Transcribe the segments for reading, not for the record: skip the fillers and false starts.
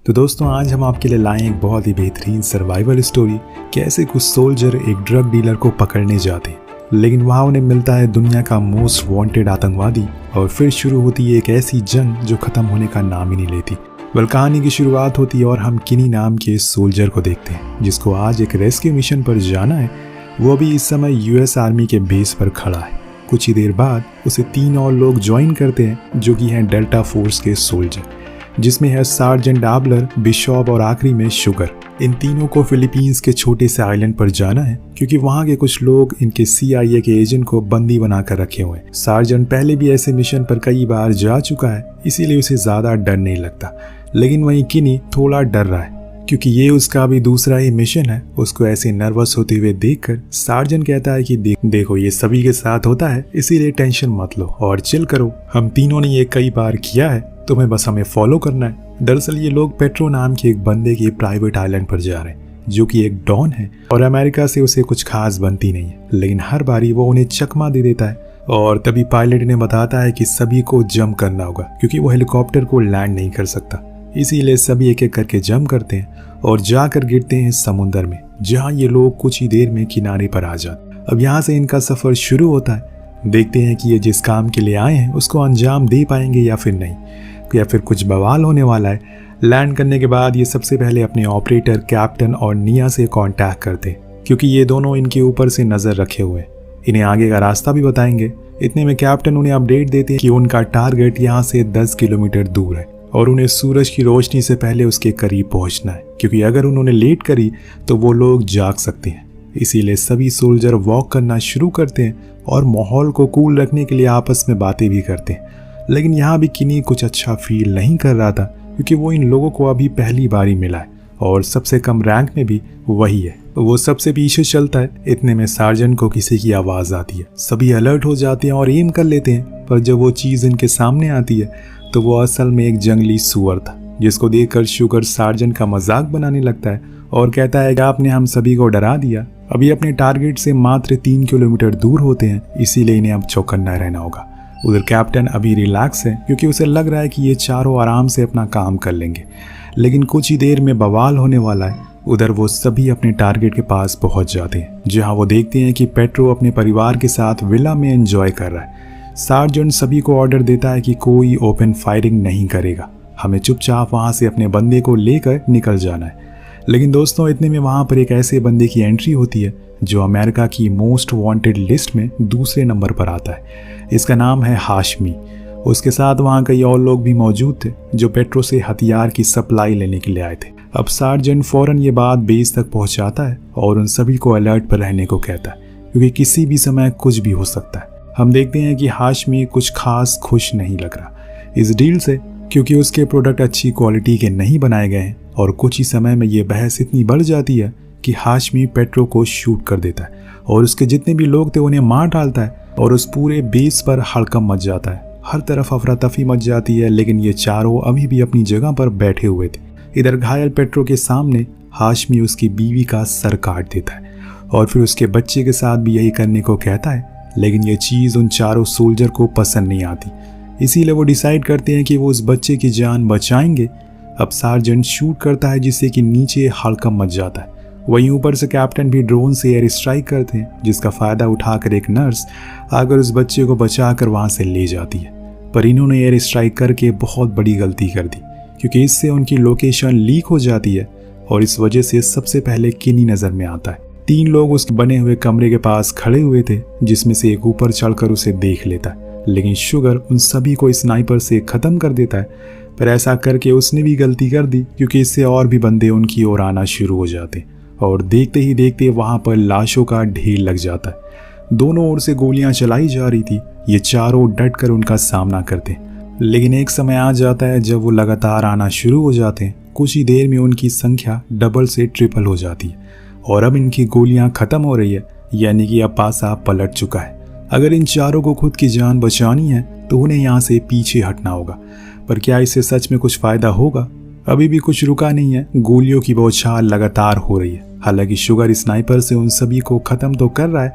तो दोस्तों आज हम आपके लिए लाए एक बहुत ही बेहतरीन सर्वाइवल स्टोरी। कैसे कुछ सोल्जर एक ड्रग डीलर को पकड़ने जाते हैं, लेकिन वहाँ उन्हें मिलता है दुनिया का मोस्ट वांटेड आतंकवादी। और फिर शुरू होती है एक ऐसी जंग जो ख़त्म होने का नाम ही नहीं लेती। कहानी की शुरुआत होती है और हम किनी नाम के सोल्जर को देखते हैं, जिसको आज एक रेस्क्यू मिशन पर जाना है। वो भी इस समय यूएस आर्मी के बेस पर खड़ा है। कुछ ही देर बाद उसे 3 और लोग ज्वाइन करते हैं, जो कि हैं डेल्टा फोर्स के सोल्जर, जिसमें है सार्जेंट डाबलर, बिशॉप और आखिरी में शुगर। इन तीनों को फिलीपींस के छोटे से आइलैंड पर जाना है, क्योंकि वहाँ के कुछ लोग इनके CIA के एजेंट को बंदी बनाकर रखे हुए हैं। सार्जेंट पहले भी ऐसे मिशन पर कई बार जा चुका है, इसीलिए उसे ज्यादा डर नहीं लगता। लेकिन वहीं किनी थोड़ा डर रहा है, क्योंकि ये उसका भी दूसरा ही मिशन है। उसको ऐसे नर्वस होते हुए देखकर सार्जेंट कहता है कि देखो ये सभी के साथ होता है, इसीलिए टेंशन मत लो और चिल करो। हम तीनों ने ये कई बार किया है, तुम्हें बस हमें फॉलो करना है। दरअसल ये लोग पेट्रो नाम के एक बंदे के प्राइवेट आइलैंड पर जा रहे हैं, जो कि एक डॉन है और अमेरिका से उसे कुछ खास बनती नहीं है। लेकिन हर बारी वो उन्हें चकमा दे देता है और तभी पायलट इन्हें बताता है कि सभी को जंप करना होगा, क्योंकि वो हेलीकॉप्टर को लैंड नहीं कर सकता। इसीलिए सभी एक एक करके जंप करते हैं और जाकर गिरते हैं समुद्र में, जहाँ ये लोग कुछ ही देर में किनारे पर आ जाते। अब यहाँ से इनका सफर शुरू होता है। देखते हैं कि ये जिस काम के लिए आए हैं उसको अंजाम दे पाएंगे या फिर नहीं, या फिर कुछ बवाल होने वाला है। लैंड करने के बाद ये सबसे पहले अपने ऑपरेटर कैप्टन और निया से कांटेक्ट करते हैं, क्योंकि ये दोनों इनके ऊपर से नजर रखे हुए हैं। इन्हें आगे का रास्ता भी बताएंगे। इतने में कैप्टन उन्हें अपडेट देते हैं कि उनका टारगेट यहाँ से 10 किलोमीटर दूर है और उन्हें सूरज की रोशनी से पहले उसके करीब पहुंचना है, क्योंकि अगर उन्होंने लेट करी तो वो लोग जाग सकते हैं। इसीलिए सभी सोल्जर वॉक करना शुरू करते हैं और माहौल को कूल रखने के लिए आपस में बातें भी करते हैं। लेकिन यहाँ भी किनी कुछ अच्छा फील नहीं कर रहा था, क्योंकि वो इन लोगों को अभी पहली बार ही मिला है और सबसे कम रैंक में भी वही है। वो सबसे पीछे चलता है। इतने में सार्जेंट को किसी की आवाज़ आती है। सभी अलर्ट हो जाते हैं और एम कर लेते हैं, पर जब वो चीज़ इनके सामने आती है तो वो असल में एक जंगली सूअर था, जिसको देखकर शुगर सार्जेंट का मजाक बनाने लगता है और कहता है कि आपने हम सभी को डरा दिया। अभी अपने टारगेट से मात्र 3 किलोमीटर दूर होते हैं, इसीलिए इन्हें अब चौकन्ना रहना होगा। उधर कैप्टन अभी रिलैक्स है, क्योंकि उसे लग रहा है कि ये चारों आराम से अपना काम कर लेंगे। लेकिन कुछ ही देर में बवाल होने वाला है। उधर वो सभी अपने टारगेट के पास पहुंच जाते हैं, जहां वो देखते हैं कि पेट्रो अपने परिवार के साथ विला में एंजॉय कर रहा है। सार्जेंट सभी को ऑर्डर देता है कि कोई ओपन फायरिंग नहीं करेगा, हमें चुपचाप वहां से अपने बंदे को लेकर निकल जाना है। लेकिन दोस्तों इतने में वहां पर एक ऐसे बंदे की एंट्री होती है जो अमेरिका की मोस्ट वांटेड लिस्ट में दूसरे नंबर पर आता है। इसका नाम है हाशमी। उसके साथ वहां कई और लोग भी मौजूद थे, जो पेट्रो से हथियार की सप्लाई लेने के लिए आए थे। अब सार्जेंट फौरन ये बात बेस तक पहुंचाता है और उन सभी को अलर्ट पर रहने को कहता है, क्योंकि किसी भी समय कुछ भी हो सकता है। हम देखते हैं कि हाशमी कुछ खास खुश नहीं लग रहा इस डील से, क्योंकि उसके प्रोडक्ट अच्छी क्वालिटी के नहीं बनाए गए हैं। और कुछ ही समय में ये बहस इतनी बढ़ जाती है कि हाशमी पेट्रो को शूट कर देता है और उसके जितने भी लोग थे उन्हें मार डालता है और उस पूरे बेस पर हड़कंप मच जाता है। हर तरफ अफरा तफरी मच जाती है, लेकिन ये चारों अभी भी अपनी जगह पर बैठे हुए थे। इधर घायल पेट्रो के सामने हाशमी उसकी बीवी का सर काट देता है और फिर उसके बच्चे के साथ भी यही करने को कहता है। लेकिन ये चीज़ उन चारों सोल्जर को पसंद नहीं आती, इसीलिए वो डिसाइड करते हैं कि वो उस बच्चे की जान बचाएंगे। अब सार्जेंट शूट करता है, जिससे कि नीचे हड़कंप मच जाता है। वहीं ऊपर से कैप्टन भी ड्रोन से एयर स्ट्राइक करते हैं, जिसका फ़ायदा उठाकर एक नर्स आकर उस बच्चे को बचाकर वहाँ से ले जाती है। पर इन्होंने एयर स्ट्राइक करके बहुत बड़ी गलती कर दी, क्योंकि इससे उनकी लोकेशन लीक हो जाती है और इस वजह से सबसे पहले किनी नज़र में आता है। 3 लोग उसके बने हुए कमरे के पास खड़े हुए थे, जिसमें से एक ऊपर चढ़कर उसे देख लेता है। लेकिन शुगर उन सभी को स्नाइपर से ख़त्म कर देता है। पर ऐसा करके उसने भी गलती कर दी, क्योंकि इससे और भी बंदे उनकी ओर आना शुरू हो जाते और देखते ही देखते वहाँ पर लाशों का ढेर लग जाता है। दोनों ओर से गोलियां चलाई जा रही थी। ये चारों डट कर उनका सामना करते, लेकिन एक समय आ जाता है जब वो लगातार आना शुरू हो जाते हैं। कुछ ही देर में उनकी संख्या डबल से ट्रिपल हो जाती है और अब इनकी गोलियां खत्म हो रही है, यानी कि अब पासा पलट चुका है। अगर इन चारों को खुद की जान बचानी है तो उन्हें यहाँ से पीछे हटना होगा। पर क्या इससे सच में कुछ फायदा होगा? अभी भी कुछ रुका नहीं है। गोलियों की बौछार लगातार हो रही है। हालांकि शुगर स्नाइपर से उन सभी को खत्म तो कर रहा है,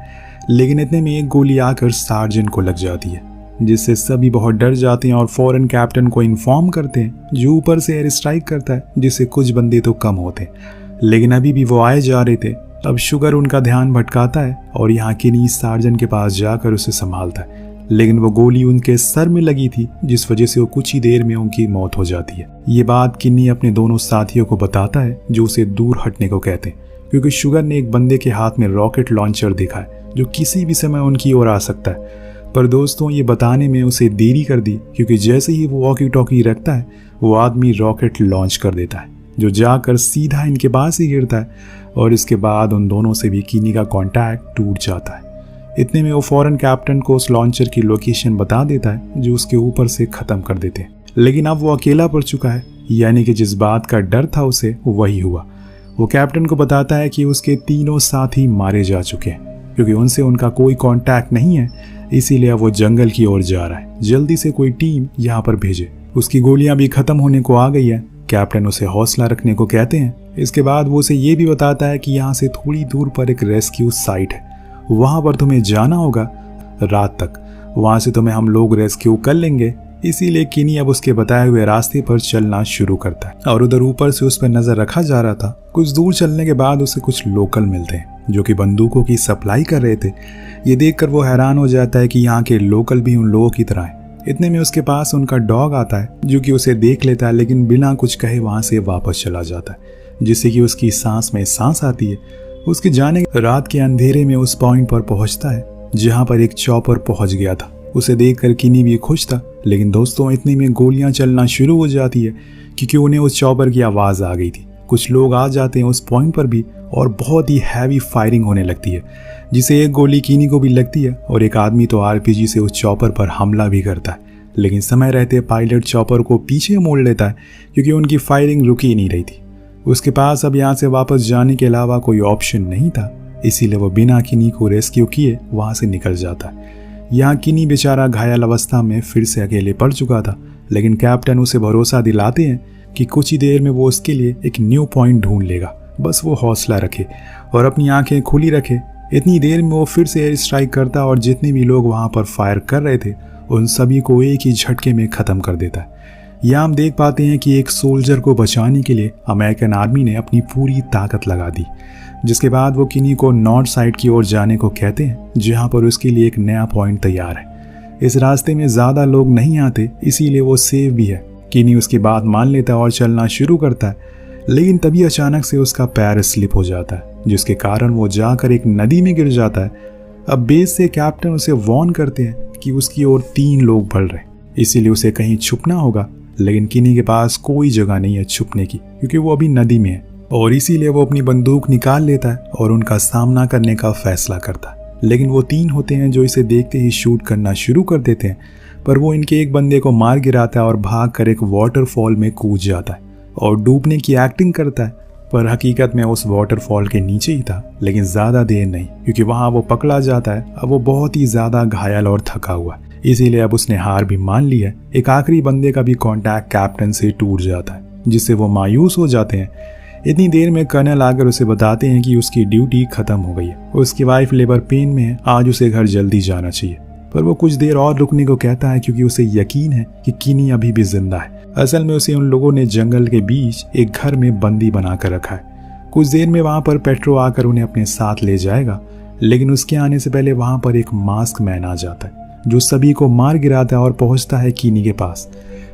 लेकिन इतने में एक गोली आकर सार्जेंट को लग जाती है। जिससे सभी बहुत डर जाते हैं और फौरन कैप्टन को इन्फॉर्म करते हैं, जो ऊपर से एयर स्ट्राइक करता है, जिससे कुछ बंदे तो कम होते हैं। लेकिन अभी भी वो आए जा रहे थे। अब शुगर उनका ध्यान भटकाता है और यहाँ किनी सार्जन के पास जाकर उसे संभालता है, लेकिन वो गोली उनके सर में लगी थी, जिस वजह से वो कुछ ही देर में उनकी मौत हो जाती है। ये बात किन्नी अपने दोनों साथियों को बताता है, जो उसे दूर हटने को कहते हैं, क्योंकि शुगर ने एक बंदे के हाथ में रॉकेट लॉन्चर देखा है जो किसी भी समय उनकी ओर आ सकता है। पर दोस्तों, ये बताने में उसे देरी कर दी, क्योंकि जैसे ही वो वॉकी टॉकी रखता है, वो आदमी रॉकेट लॉन्च कर देता है, जो जाकर सीधा इनके पास ही गिरता है और इसके बाद उन दोनों से भी किनी का कांटेक्ट टूट जाता है। इतने में वो फौरन कैप्टन को उस लॉन्चर की लोकेशन बता देता है, जो उसके ऊपर से खत्म कर देते हैं। लेकिन अब वो अकेला पड़ चुका है, यानी कि जिस बात का डर था उसे वही हुआ। वो कैप्टन को बताता है कि उसके तीनों साथी मारे जा चुके हैं, क्योंकि उनसे उनका कोई कांटेक्ट नहीं है, इसीलिए वो जंगल की ओर जा रहा है। जल्दी से कोई टीम यहाँ पर भेजे, उसकी गोलियां भी खत्म होने को आ गई है। कैप्टन उसे हौसला रखने को कहते हैं। इसके बाद वो उसे ये भी बताता है कि यहाँ से थोड़ी दूर पर एक रेस्क्यू साइट है, वहां पर तुम्हें जाना होगा रात तक, वहां से तुम्हें हम लोग रेस्क्यू कर लेंगे। इसीलिए किनी अब उसके बताए हुए रास्ते पर चलना शुरू करता है और उधर ऊपर से उस पर नजर रखा जा रहा था। कुछ दूर चलने के बाद उसे कुछ लोकल मिलते हैं, जो कि बंदूकों की सप्लाई कर रहे थे। ये देखकर वो हैरान हो जाता है कि यहाँ के लोकल भी उन लोगों की तरह हैं। इतने में उसके पास उनका डॉग आता है, जो कि उसे देख लेता है, लेकिन बिना कुछ कहे वहां से वापस चला जाता है, जिससे कि उसकी सांस में सांस आती है। उसके जाने रात के अंधेरे में उस पॉइंट पर पहुंचता है जहां पर एक चॉपर पहुंच गया था। उसे देखकर किनी भी खुश था, लेकिन दोस्तों इतने में गोलियां चलना शुरू हो जाती है, क्योंकि उन्हें उस चॉपर की आवाज आ गई थी। कुछ लोग आ जाते हैं उस पॉइंट पर भी और बहुत ही हैवी फायरिंग होने लगती है, जिसे एक गोली किनी को भी लगती है और एक आदमी तो आरपीजी से उस चॉपर पर हमला भी करता है। लेकिन समय रहते पायलट चॉपर को पीछे मोड़ लेता है, क्योंकि उनकी फायरिंग रुकी ही नहीं रही थी। उसके पास अब यहाँ से वापस जाने के अलावा कोई ऑप्शन नहीं था, इसीलिए वो बिना किनी को रेस्क्यू किए वहां से निकल जाता है। यहाँ किनी बेचारा घायल अवस्था में फिर से अकेले पड़ चुका था, लेकिन कैप्टन उसे भरोसा दिलाते हैं कि कुछ ही देर में वो उसके लिए एक न्यू पॉइंट ढूंढ लेगा, बस वो हौसला रखे और अपनी आंखें खुली रखे। इतनी देर में वो फिर से एयर स्ट्राइक करता और जितने भी लोग वहां पर फायर कर रहे थे उन सभी को एक ही झटके में खत्म कर देता है। यहाँ हम देख पाते हैं कि एक सोल्जर को बचाने के लिए अमेरिकन आर्मी ने अपनी पूरी ताकत लगा दी, जिसके बाद वो किनी को नॉर्थ साइड की ओर जाने को कहते हैं, जहाँ पर उसके लिए एक नया पॉइंट तैयार है। इस रास्ते में ज़्यादा लोग नहीं आते, इसीलिए वो सेफ भी है। किनी उसकी बात मान लेता है और चलना शुरू करता है, लेकिन तभी अचानक से उसका पैर स्लिप हो जाता है, जिसके कारण वो जाकर एक नदी में गिर जाता है। अब बेस से कैप्टन उसे वार्न करते हैं कि उसकी ओर 3 लोग बढ़ रहे, इसीलिए उसे कहीं छुपना होगा। लेकिन किनी के पास कोई जगह नहीं है छुपने की, क्योंकि वो अभी नदी में है, और इसीलिए वो अपनी बंदूक निकाल लेता है और उनका सामना करने का फैसला करता है। लेकिन वो 3 होते हैं जो इसे देखते ही शूट करना शुरू कर देते हैं, पर वो इनके एक बंदे को मार गिराता है और भाग कर एक वाटरफॉल में कूद जाता है और डूबने की एक्टिंग करता है, पर हकीकत में उस वाटरफॉल के नीचे ही था। लेकिन ज़्यादा देर नहीं, क्योंकि वहाँ वो पकड़ा जाता है। अब वो बहुत ही ज़्यादा घायल और थका हुआ है, इसीलिए अब उसने हार भी मान ली है। एक आखिरी बंदे का भी कांटेक्ट कैप्टन से टूट जाता है, जिससे वो मायूस हो जाते हैं। इतनी देर में कर्नल आकर उसे बताते हैं कि उसकी ड्यूटी खत्म हो गई है, उसकी वाइफ लेबर पेन में है, आज उसे घर जल्दी जाना चाहिए। पर वो कुछ देर और रुकने को कहता है, क्योंकि उसे यकीन है कि किनी अभी भी जिंदा है। असल में उसे उन लोगों ने जंगल के बीच एक घर में बंदी बनाकर रखा है। कुछ देर में वहां पर पेट्रो आकर उन्हें अपने साथ ले जाएगा, लेकिन उसके आने से पहले वहां पर एक मास्क मैन आ जाता है, जो सभी को मार गिराता है और पहुंचता है किनी के पास।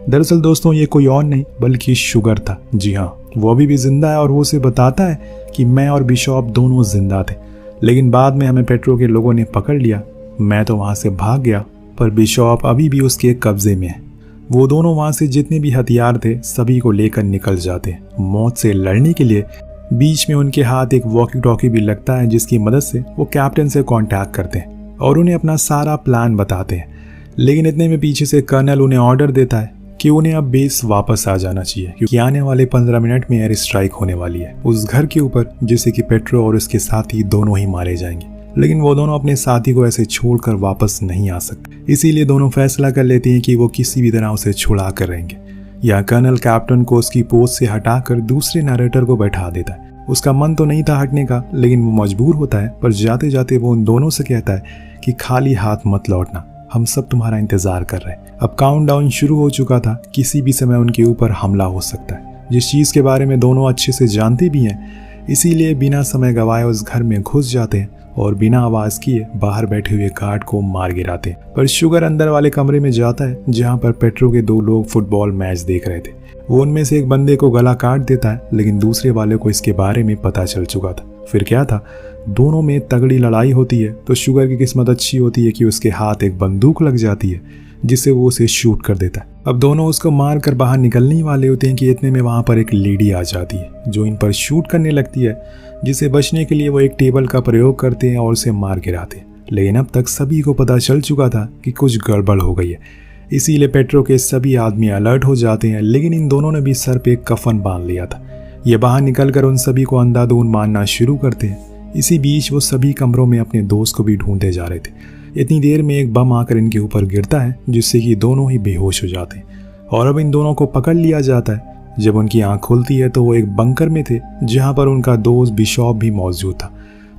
दरअसल दोस्तों ये कोई और नहीं बल्कि शुगर था। जी हाँ, वो अभी भी जिंदा है और वो उसे बताता है कि मैं और बिशॉप दोनों जिंदा थे, लेकिन बाद में हमें पेट्रो के लोगों ने पकड़ लिया। मैं तो वहां से भाग गया, पर बिशॉप अभी भी उसके कब्जे में है। वो दोनों वहां से जितने भी हथियार थे सभी को लेकर निकल जाते हैं मौत से लड़ने के लिए। बीच में उनके हाथ एक वॉकी टॉकी भी लगता है, जिसकी मदद से वो कैप्टन से कांटेक्ट करते हैं और उन्हें अपना सारा प्लान बताते हैं। लेकिन इतने में पीछे से कर्नल उन्हें ऑर्डर देता है कि उन्हें अब बेस वापस आ जाना चाहिए, क्योंकि आने वाले 15 मिनट में एयर स्ट्राइक होने वाली है उस घर के ऊपर, जिससे कि पेट्रो और उसके साथी दोनों ही मारे जाएंगे। लेकिन वो दोनों अपने साथी को ऐसे छोड़कर वापस नहीं आ सकते, इसीलिए दोनों फैसला कर लेते हैं कि वो किसी भी तरह उसे छुड़ा कर रहेंगे। या कर्नल कैप्टन को उसकी पोस्ट से हटाकर दूसरे नरेटर को बैठा देता है। उसका मन तो नहीं था हटने का, लेकिन वो मजबूर होता है। पर जाते जाते वो उन दोनों से कहता है कि खाली हाथ मत लौटना, हम सब तुम्हारा इंतजार कर रहे हैं। अब काउंटडाउन शुरू हो चुका था, किसी भी समय उनके ऊपर हमला हो सकता है, जिस चीज़ के बारे में दोनों अच्छे से जानते भी हैं। इसीलिए बिना समय गवाए उस घर में घुस जाते हैं और बिना आवाज़ किए बाहर बैठे हुए गार्ड को मार गिराते हैं। पर शुगर अंदर वाले कमरे में जाता है जहाँ पर पेट्रो के 2 लोग फुटबॉल मैच देख रहे थे। वो उनमें से एक बंदे को गला काट देता है, लेकिन दूसरे वाले को इसके बारे में पता चल चुका था। फिर क्या था, दोनों में तगड़ी लड़ाई होती है तो शुगर की किस्मत अच्छी होती है कि उसके हाथ एक बंदूक लग जाती है, जिससे वो उसे शूट कर देता है। अब दोनों उसको मार कर बाहर निकलने ही वाले होते हैं कि इतने में वहाँ पर एक लेडी आ जाती है जो इन पर शूट करने लगती है, जिसे बचने के लिए वो एक टेबल का प्रयोग करते हैं और उसे मार गिराते हैं। लेकिन अब तक सभी को पता चल चुका था कि कुछ गड़बड़ हो गई है, इसीलिए पेट्रो के सभी आदमी अलर्ट हो जाते हैं। लेकिन इन दोनों ने भी सर पे एक कफन बांध लिया था। ये बाहर निकलकर उन सभी को अंधाधुंध मारना शुरू करते हैं। इसी बीच वो सभी कमरों में अपने दोस्त को भी ढूंढते जा रहे थे। इतनी देर में एक बम आकर इनके ऊपर गिरता है, जिससे कि दोनों ही बेहोश हो जाते हैं और अब इन दोनों को पकड़ लिया जाता है। जब उनकी आंख खुलती है तो वो एक बंकर में थे, जहां पर उनका दोस्त बिशॉप भी मौजूद था,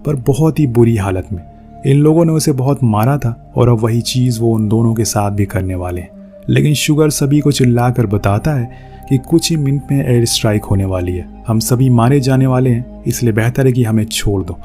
पर बहुत ही बुरी हालत में। इन लोगों ने उसे बहुत मारा था और अब वही चीज़ वो उन दोनों के साथ भी करने वाले हैं। लेकिन शुगर सभी को चिल्लाकर बताता है कि कुछ ही मिनट में एयर स्ट्राइक होने वाली है, हम सभी मारे जाने वाले हैं, इसलिए बेहतर है कि हमें छोड़ दो।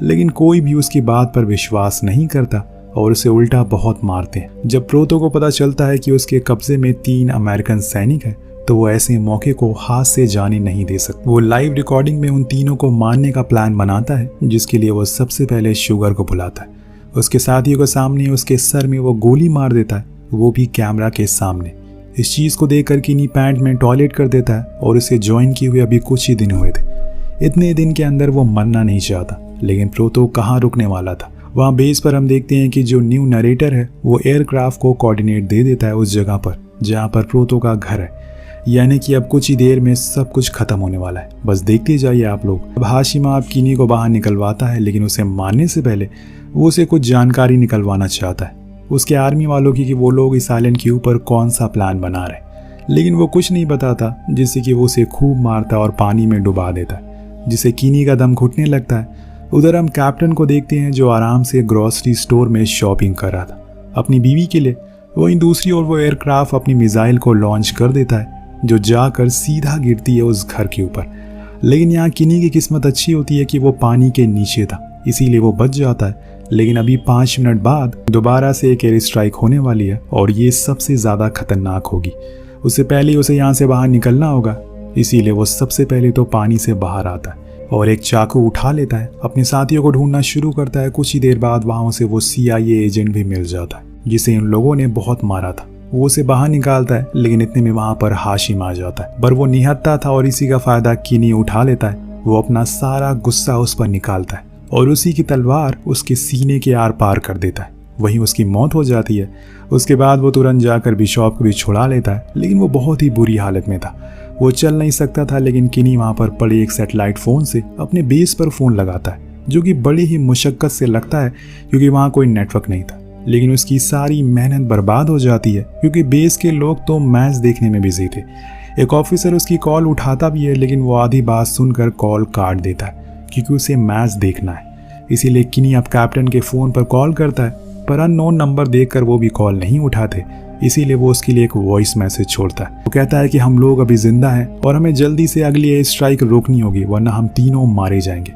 लेकिन कोई भी उसकी बात पर विश्वास नहीं करता और उसे उल्टा बहुत मारते हैं। जब प्रोतो को पता चलता है कि उसके कब्जे में 3 अमेरिकन सैनिक हैं, तो वो ऐसे मौके को हाथ से जाने नहीं दे सकता। वो लाइव रिकॉर्डिंग में उन तीनों को मारने का प्लान बनाता है, जिसके लिए वो सबसे पहले शुगर को बुलाता है। उसके साथियों के सामने उसके सर में वो गोली मार देता है, वो भी कैमरा के सामने। इस चीज़ को देखकर किनी पैंट में टॉयलेट कर देता है और उसे ज्वाइन किए हुए अभी कुछ ही दिन हुए थे। इतने दिन के अंदर वो मरना नहीं चाहता, लेकिन प्रोतो कहाँ रुकने वाला था। वहाँ बेस पर हम देखते हैं कि जो न्यू नरेटर है वो एयरक्राफ्ट को कोऑर्डिनेट दे देता है उस जगह पर जहाँ पर प्रोतो का घर है, यानी कि अब कुछ ही देर में सब कुछ खत्म होने वाला है। बस देखते जाइए आप लोग। अब हाशिमा अब किनी को बाहर निकलवाता है, लेकिन उसे मारने से पहले वो उसे कुछ जानकारी निकलवाना चाहता है उसके आर्मी वालों की कि वो लोग इस आइलैंड के ऊपर कौन सा प्लान बना रहे। लेकिन वो कुछ नहीं बताता, जिससे कि वो उसे खूब मारता और पानी में डुबा देता है, जिससे किनी का दम घुटने लगता है। उधर हम कैप्टन को देखते हैं जो आराम से ग्रोसरी स्टोर में शॉपिंग कर रहा था अपनी बीवी के लिए। वहीं दूसरी ओर वो एयरक्राफ्ट अपनी मिसाइल को लॉन्च कर देता है, जो जाकर सीधा गिरती है उस घर के ऊपर। लेकिन यहाँ किनी की किस्मत अच्छी होती है कि वो पानी के नीचे था, इसीलिए वो बच जाता है। लेकिन अभी 5 मिनट बाद दोबारा से एक एयर स्ट्राइक होने वाली है और ये सबसे ज़्यादा खतरनाक होगी। उससे पहले उसे यहाँ से बाहर निकलना होगा, इसीलिए वो सबसे पहले तो पानी से बाहर आता है और एक चाकू उठा लेता है, अपने साथियों को ढूंढना शुरू करता है। कुछ ही देर बाद वहाँ से वो CIA एजेंट भी मिल जाता है, जिसे इन लोगों ने बहुत मारा था। वो उसे बाहर निकालता है, लेकिन इतने में वहाँ पर हाशिम आ जाता है। पर वो निहत्था था और इसी का फायदा किनी उठा लेता है। वो अपना सारा गुस्सा उस पर निकालता है और उसी की तलवार उसके सीने के आर पार कर देता है। वहीं उसकी मौत हो जाती है। उसके बाद वो तुरंत जाकर बिशॉप को भी छुड़ा लेता है, लेकिन वो बहुत ही बुरी हालत में था, वो चल नहीं सकता था। लेकिन किनी वहाँ पर पड़े एक सैटेलाइट फ़ोन से अपने बेस पर फ़ोन लगाता है, जो कि बड़ी ही मुशक्क़त से लगता है क्योंकि वहाँ कोई नेटवर्क नहीं था। लेकिन उसकी सारी मेहनत बर्बाद हो जाती है क्योंकि बेस के लोग तो मैच देखने में बिजी थे। एक ऑफिसर उसकी कॉल उठाता भी है, लेकिन वो आधी बात सुनकर कॉल काट देता है क्योंकि उसे मैच देखना है। इसीलिए किनी अब कैप्टन के फ़ोन पर कॉल करता है, पर अननोन नंबर देखकर वो भी कॉल नहीं उठाते। इसीलिए वो उसके लिए एक वॉइस मैसेज छोड़ता है। वो कहता है कि हम लोग अभी जिंदा हैं और हमें जल्दी से अगली एयर स्ट्राइक रोकनी होगी, वरना हम तीनों मारे जाएंगे।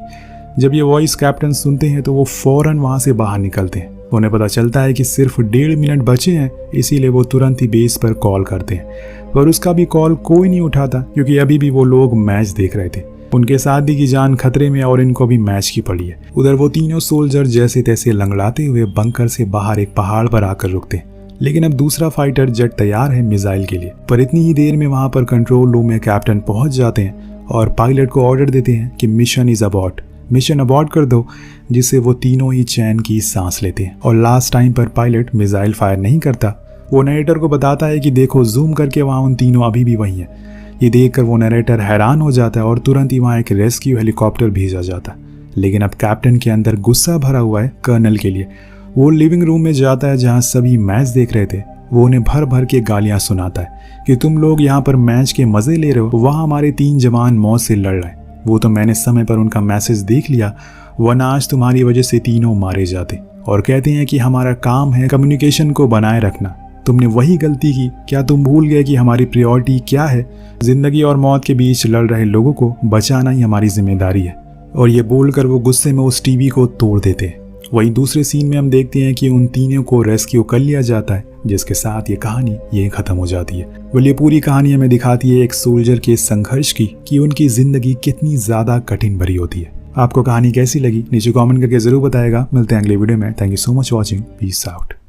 जब ये वॉइस कैप्टन सुनते हैं तो वो फ़ौरन वहाँ से बाहर निकलते हैं। उन्हें पता चलता है कि सिर्फ 1.5 मिनट बचे हैं, इसीलिए वो तुरंत ही बेस पर कॉल करते हैं, पर उसका भी कॉल कोई नहीं उठाता क्योंकि अभी भी वो लोग मैच देख रहे थे। उनके साथी की जान खतरे में और इनको भी मैच की पड़ी है। उधर वो तीनों सोल्जर जैसे तैसे लंगड़ाते हुए बंकर से बाहर एक पहाड़ पर आकर रुकते हैं। लेकिन अब दूसरा फाइटर जेट तैयार है मिसाइल के लिए। पर इतनी ही देर में वहां पर कंट्रोल रूम में कैप्टन पहुंच जाते हैं और पायलट को ऑर्डर देते हैं कि mission is abort, mission abort कर दो, जिससे वो तीनों ही चैन की सांस लेते हैं। और लास्ट टाइम पर पायलट मिसाइल फायर नहीं करता। वो नरेटर को बताता है कि देखो जूम करके वहाँ उन तीनों अभी भी वहीं हैं। ये देखकर वो नरेटर हैरान हो जाता है और तुरंत ही वहाँ एक रेस्क्यू हेलीकॉप्टर भेजा जाता है। लेकिन अब कैप्टन के अंदर गुस्सा भरा हुआ है कर्नल के लिए। वो लिविंग रूम में जाता है जहाँ सभी मैच देख रहे थे। वो उन्हें भर भर के गालियाँ सुनाता है कि तुम लोग यहाँ पर मैच के मज़े ले रहे हो, वहाँ हमारे 3 जवान मौत से लड़ रहे हैं। वो तो मैंने समय पर उनका मैसेज देख लिया, वरना आज तुम्हारी वजह से तीनों मारे जाते। और कहते हैं कि हमारा काम है कम्युनिकेशन को बनाए रखना। तुमने वही गलती की। क्या तुम भूल गए कि हमारी प्रायोरिटी क्या है? जिंदगी और मौत के बीच लड़ रहे लोगों को बचाना ही हमारी जिम्मेदारी है। और ये बोलकर वो गुस्से में उस टीवी को तोड़ देते हैं। वहीं दूसरे सीन में हम देखते हैं कि उन तीनों को रेस्क्यू कर लिया जाता है, जिसके साथ ये कहानी ये खत्म हो जाती है। well, ये पूरी कहानी हमें दिखाती है एक सोल्जर के संघर्ष की, कि उनकी जिंदगी कितनी ज्यादा कठिन भरी होती है। आपको कहानी कैसी लगी नीचे कमेंट करके जरूर बताएगा। मिलते हैं अगले वीडियो में। Thank you so much watching. Peace out.